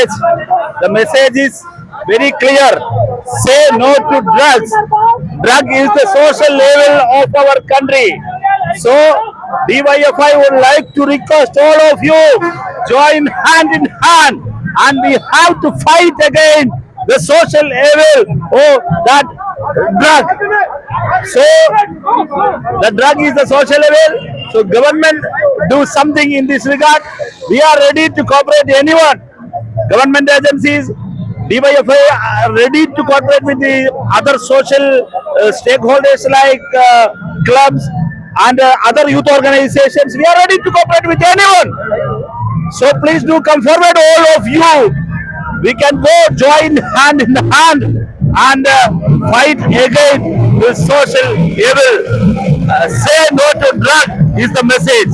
message. The message is very clear. Say no to drugs. Drug is the social level of our country. So DYFI would like to request all of you join hand in hand, and we have to fight against the social evil of that drug. So the drug is the social evil. So government do something in this regard. We are ready to cooperate anyone. Government agencies, DYFI are ready to cooperate with the other social stakeholders like clubs and other youth organizations. We are ready to cooperate with anyone. So please do come forward, all of you. We can go join hand in hand and fight against the social evil. Say no to drug is the message.